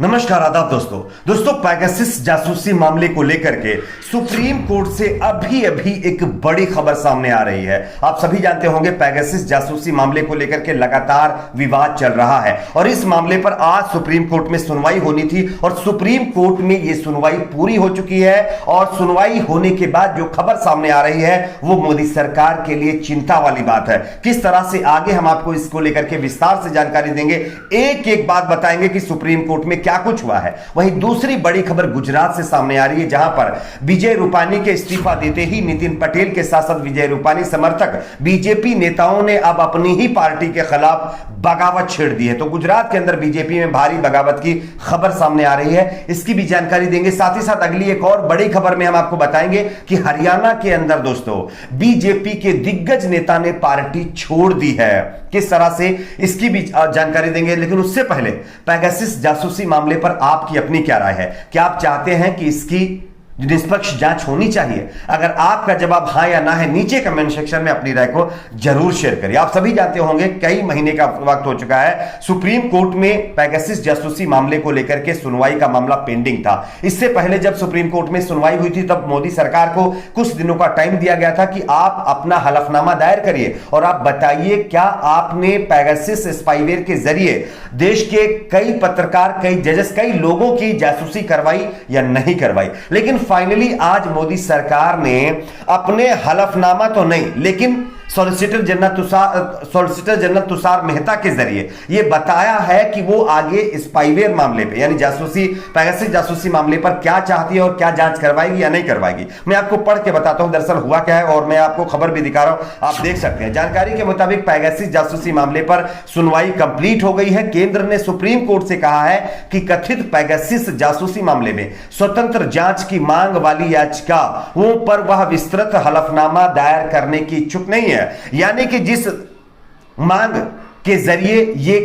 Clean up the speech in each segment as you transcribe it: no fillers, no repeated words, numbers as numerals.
नमस्कार, आदाब दोस्तों पेगासस जासूसी मामले को लेकर के सुप्रीम कोर्ट से अभी अभी एक बड़ी खबर सामने आ रही है। आप सभी जानते होंगे पेगासस जासूसी मामले को लेकर के लगातार विवाद चल रहा है और इस मामले पर आज सुप्रीम कोर्ट में सुनवाई होनी थी और सुप्रीम कोर्ट में यह सुनवाई पूरी हो चुकी है और सुनवाई होने के बाद जो खबर सामने आ रही है वो मोदी सरकार के लिए चिंता वाली बात है। किस तरह से आगे हम आपको इसको लेकर के विस्तार से जानकारी देंगे, एक एक बात बताएंगे कि सुप्रीम कोर्ट में क्या कुछ हुआ है। वहीं दूसरी बड़ी खबर गुजरात से सामने आ रही है, जहां पर विजय रूपानी के इस्तीफा देते ही नितिन पटेल के साथ साथ विजय रूपानी समर्थक बीजेपी नेताओं ने अब अपनी ही पार्टी के खिलाफ बगावत छेड़ दी है। तो गुजरात के अंदर बीजेपी में भारी बगावत की खबर सामने आ रही है, इसकी भी जानकारी देंगे। साथ ही साथ अगली एक और बड़ी खबर में हम आपको बताएंगे कि हरियाणा के अंदर दोस्तों बीजेपी के दिग्गज नेता ने पार्टी छोड़ दी है। किस तरह से, इसकी भी जानकारी देंगे। लेकिन उससे पहले पेगासस जासूसी मामले पर आपकी अपनी क्या राय है? क्या आप चाहते हैं कि इसकी निष्पक्ष जांच होनी चाहिए? अगर आपका जवाब हां या ना है, नीचे कमेंट सेक्शन में अपनी राय को जरूर शेयर करिए। आप सभी जानते होंगे कई महीने का वक्त हो चुका है, सुप्रीम कोर्ट में पेगासस जासूसी मामले को लेकर के सुनवाई का मामला पेंडिंग था। इससे पहले जब सुप्रीम कोर्ट में सुनवाई हुई थी तब मोदी सरकार को कुछ दिनों का टाइम दिया गया था कि आप अपना हलफनामा दायर करिए और आप बताइए क्या आपने पेगासस स्पाईवेयर के जरिए देश के कई पत्रकार, कई जजेस, कई लोगों की जासूसी करवाई या नहीं करवाई। लेकिन फाइनली आज मोदी सरकार ने अपने हलफनामा तो नहीं, लेकिन सॉलिसिटर जनरल तुषार मेहता के जरिए यह बताया है कि वो आगे स्पाईवेयर मामले पे यानी जासूसी, पेगासस जासूसी मामले पर क्या चाहती है और क्या जांच करवाएगी या नहीं करवाएगी। मैं आपको पढ़ के बताता हूं दरअसल हुआ क्या है और मैं आपको खबर भी दिखा रहा हूं, आप देख सकते हैं। जानकारी के मुताबिक पेगासस जासूसी मामले पर सुनवाई कंप्लीट हो गई है। केंद्र ने सुप्रीम कोर्ट से कहा है कि कथित पेगासस जासूसी मामले में स्वतंत्र जांच की मांग वाली याचिकाओं पर वह विस्तृत हलफनामा दायर करने की इच्छुक नहीं है। यानी कि जिस मांग के जरिए ये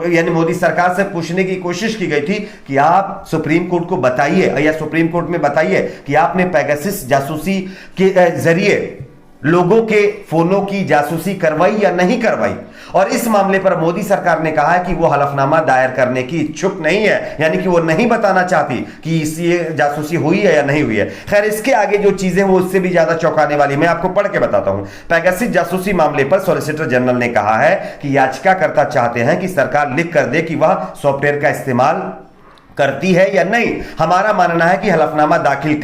यानी मोदी सरकार से पूछने की कोशिश की गई थी कि आप सुप्रीम कोर्ट को बताइए या सुप्रीम कोर्ट में बताइए कि आपने पेगासस जासूसी के जरिए लोगों के फोनों की जासूसी करवाई या नहीं करवाई। और इस मामले पर मोदी सरकार ने कहा है कि वो हलफनामा दायर करने की इच्छुक नहीं है, यानी कि वो नहीं बताना चाहती कि ये जासूसी हुई है या नहीं हुई है। खैर, इसके आगे जो चीजें वो उससे भी ज्यादा चौंकाने वाली, मैं आपको पढ़ के बताता हूं। पेगासस जासूसी मामले पर सॉलिसिटर जनरल ने कहा है कि याचिकाकर्ता चाहते हैं कि सरकार लिख कर दे कि वह सॉफ्टवेयर का इस्तेमाल करती है या नहीं। हमारा मानना है कि हलफनामा दाखिल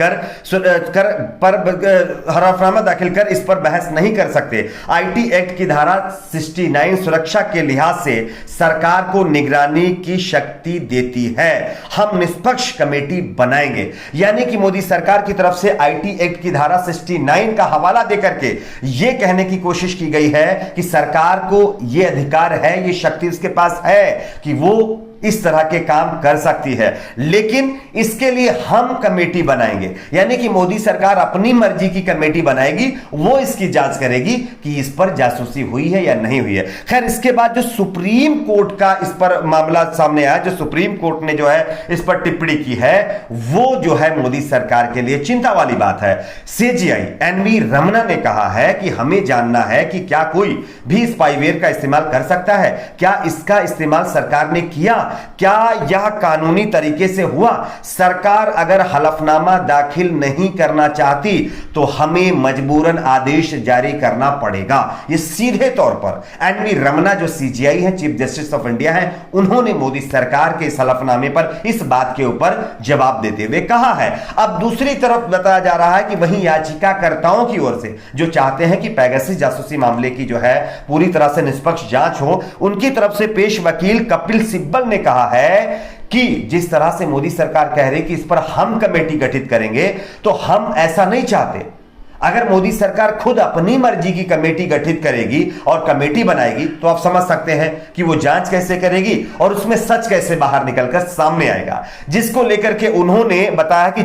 कर इस पर बहस नहीं कर सकते। आईटी एक्ट की धारा 69 सुरक्षा के लिहाज से सरकार को निगरानी की शक्ति देती है। हम निष्पक्ष कमेटी बनाएंगे। यानी कि मोदी सरकार की तरफ से आईटी एक्ट की धारा 69 का हवाला देकर के यह कहने की कोशिश की गई है कि सरकार को यह अधिकार है, यह शक्ति उसके पास है कि वो इस तरह के काम कर सकती है, लेकिन इसके लिए हम कमेटी बनाएंगे। यानी कि मोदी सरकार अपनी मर्जी की कमेटी बनाएगी, वो इसकी जांच करेगी कि इस पर जासूसी हुई है या नहीं हुई है। खैर, इसके बाद जो सुप्रीम कोर्ट का इस पर मामला सामने आया, जो सुप्रीम कोर्ट ने जो है इस पर टिप्पणी की है, वो जो है मोदी सरकार के लिए चिंता वाली बात है। सीजीआई एनवी रमना ने कहा है कि हमें जानना है कि क्या कोई भी स्पाईवेयर का इस्तेमाल कर सकता है, क्या इसका इस्तेमाल सरकार ने किया, क्या यह कानूनी तरीके से हुआ। सरकार अगर हलफनामा दाखिल नहीं करना चाहती तो हमें मजबूरन आदेश जारी करना पड़ेगा। यह सीधे तौर पर एनवी रमना जो सीजीआई है, चीफ जस्टिस ऑफ इंडिया है, उन्होंने मोदी सरकार के इस हलफनामे पर इस बात के ऊपर जवाब देते हुए कहा है। अब दूसरी तरफ बताया जा रहा है कि वहीं याचिकाकर्ताओं की ओर से जो चाहते हैं कि पेगासस जासूसी मामले की जो है पूरी तरह से निष्पक्ष जांच हो, उनकी तरफ से पेश वकील कपिल सिब्बल ने कहा है कि जिस तरह से मोदी सरकार कह रही कि इस पर हम कमेटी गठित करेंगे, तो हम ऐसा नहीं चाहते। अगर मोदी सरकार खुद अपनी मर्जी की कमेटी गठित करेगी और कमेटी बनाएगी तो आप समझ सकते हैं कि वो जांच कैसे करेगी और उसमें सच कैसे बाहर निकलकर सामने आएगा। जिसको लेकर के उन्होंने बताया कि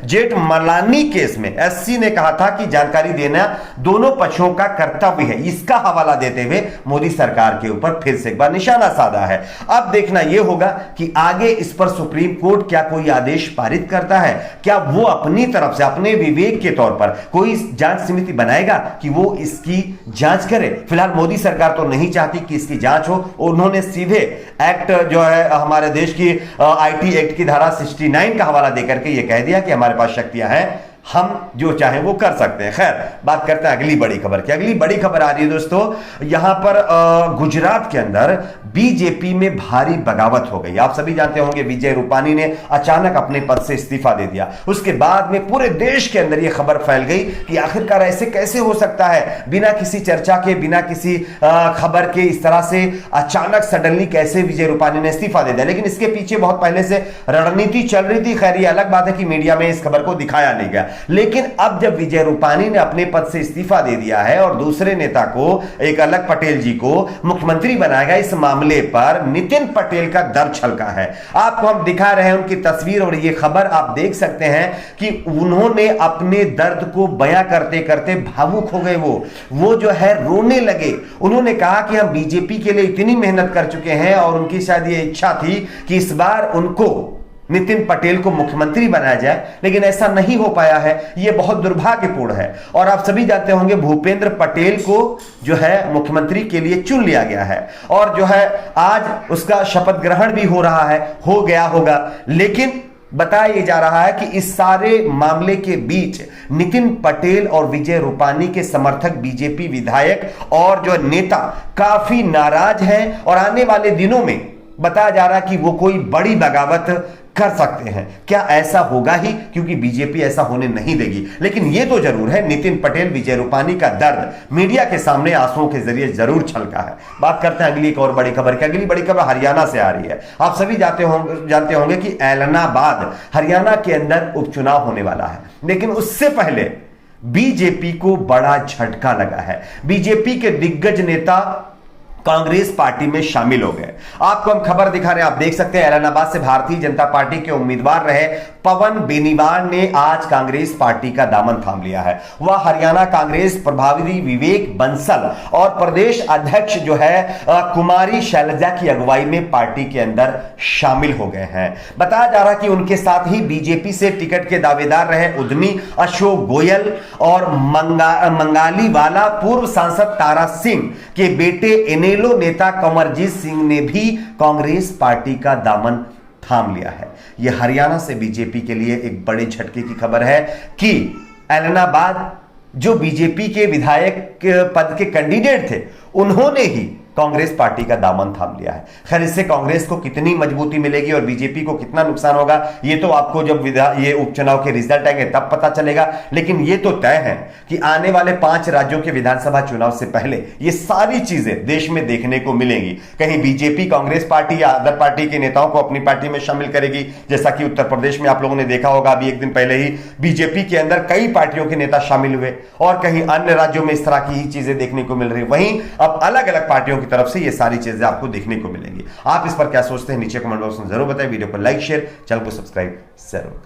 जेठमलानी केस में एससी ने कहा था कि जानकारी देना दोनों पक्षों का कर्तव्य है। इसका हवाला देते हुए मोदी सरकार के ऊपर फिर से एक बार निशाना साधा है। अब देखना यह होगा कि आगे इस पर सुप्रीम कोर्ट क्या कोई आदेश पारित करता है, क्या वो अपनी तरफ से अपने विवेक के तौर पर कोई जांच समिति बनाएगा कि वो इसकी जांच करे? फिलहाल मोदी सरकार तो नहीं चाहती कि इसकी जांच हो। उन्होंने सीधे एक्ट जो है हमारे देश की आईटी एक्ट की धारा 69 का हवाला देकर के ये कह दिया कि हमारे पास शक्तियां हैं, हम जो चाहें वो कर सकते हैं। खैर, बात करते हैं अगली बड़ी खबर की। अगली बड़ी खबर आ रही है दोस्तों, यहां पर गुजरात के अंदर बीजेपी में भारी बगावत हो गई। आप सभी जानते होंगे विजय रूपानी ने अचानक अपने पद से इस्तीफा दे दिया। उसके बाद में पूरे देश के अंदर यह खबर फैल गई कि आखिरकार ऐसे कैसे हो सकता है, बिना किसी चर्चा के, बिना किसी खबर के इस तरह से अचानक सडनली कैसे विजय रूपानी ने इस्तीफा दे दिया। लेकिन इसके पीछे बहुत पहले से रणनीति चल रही थी। खैर, यह अलग बात है कि मीडिया में इस खबर को दिखाया नहीं गया। लेकिन अब जब विजय रूपानी ने अपने पद से इस्तीफा दे दिया है और दूसरे नेता को, एक अलग पटेल जी को मुख्यमंत्री बनाया गया, इस मामले पर नितिन पटेल का दर छलका है। आपको हम दिखा रहे हैं उनकी तस्वीर और ये खबर आप देख सकते हैं कि उन्होंने अपने दर्द को बयां करते करते भावुक हो गए। वो जो है रोने लगे। उन्होंने कहा कि हम बीजेपी के लिए इतनी मेहनत कर चुके हैं और उनकी शायद ये इच्छा थी कि इस बार उनको, नितिन पटेल को मुख्यमंत्री बनाया जाए, लेकिन ऐसा नहीं हो पाया है। यह बहुत दुर्भाग्यपूर्ण है। और आप सभी जानते होंगे भूपेंद्र पटेल को जो है मुख्यमंत्री के लिए चुन लिया गया है और जो है आज उसका शपथ ग्रहण भी हो रहा है, हो गया होगा। लेकिन बताया जा रहा है कि इस सारे मामले के बीच नितिन पटेल और विजय रूपानी के समर्थक, बीजेपी विधायक और जो नेता काफी नाराज हैं और आने वाले दिनों में बताया जा रहा है कि वो कोई बड़ी बगावत कर सकते हैं। क्या ऐसा होगा ही? क्योंकि बीजेपी ऐसा होने नहीं देगी। लेकिन यह तो जरूर है, नितिन पटेल, विजय रूपानी का दर्द मीडिया के सामने आंसुओं के जरिए जरूर छलका है। बात करते हैं अगली एक और बड़ी खबर की। अगली बड़ी खबर हरियाणा से आ रही है। आप सभी जानते होंगे कि ऐलनाबाद हरियाणा के अंदर उपचुनाव होने वाला है। लेकिन उससे पहले बीजेपी को बड़ा झटका लगा है। बीजेपी के दिग्गज नेता कांग्रेस पार्टी में शामिल हो गए। आपको हम खबर दिखा रहे हैं, आप देख सकते हैं ऐलनाबाद से भारतीय जनता पार्टी के उम्मीदवार रहे पवन बेनीवाल ने आज कांग्रेस पार्टी का दामन थाम लिया है। वह हरियाणा कांग्रेस प्रभारी विवेक बंसल और प्रदेश अध्यक्ष जो है कुमारी शैलजा की अगुवाई में पार्टी के अंदर शामिल हो गए हैं। बताया जा रहा कि उनके साथ ही बीजेपी से टिकट के दावेदार रहे उद्यमी अशोक गोयल और मंगाली वाला पूर्व सांसद तारा सिंह के बेटे इनेलो नेता कमरजीत सिंह ने भी कांग्रेस पार्टी का दामन थाम लिया है। यह हरियाणा से बीजेपी के लिए एक बड़े झटके की खबर है कि ऐलनाबाद जो बीजेपी के विधायक पद के कैंडिडेट थे, उन्होंने ही कांग्रेस पार्टी का दामन थाम लिया है। खैर, इससे कांग्रेस को कितनी मजबूती मिलेगी और बीजेपी को कितना नुकसान होगा, ये तो आपको जब ये उपचुनाव के रिजल्ट आएंगे तब पता चलेगा। लेकिन ये तो तय है कि आने वाले 5 राज्यों के विधानसभा चुनाव से पहले ये सारी चीजें देश में देखने को मिलेंगी। कहीं बीजेपी कांग्रेस पार्टी या अदर पार्टी के नेताओं को अपनी पार्टी में शामिल करेगी, जैसा कि उत्तर प्रदेश में आप लोगों ने देखा होगा। अभी एक दिन पहले ही बीजेपी के अंदर कई पार्टियों के नेता शामिल हुए और कहीं अन्य राज्यों में इस तरह की ही चीजें देखने को मिल रही। वहीं अब अलग अलग पार्टियों की तरफ से ये सारी चीजें आपको देखने को मिलेंगी। आप इस पर क्या सोचते हैं नीचे कमेंट बॉक्स में जरूर बताएं। वीडियो को लाइक, शेयर, चैनल को सब्सक्राइब जरूर।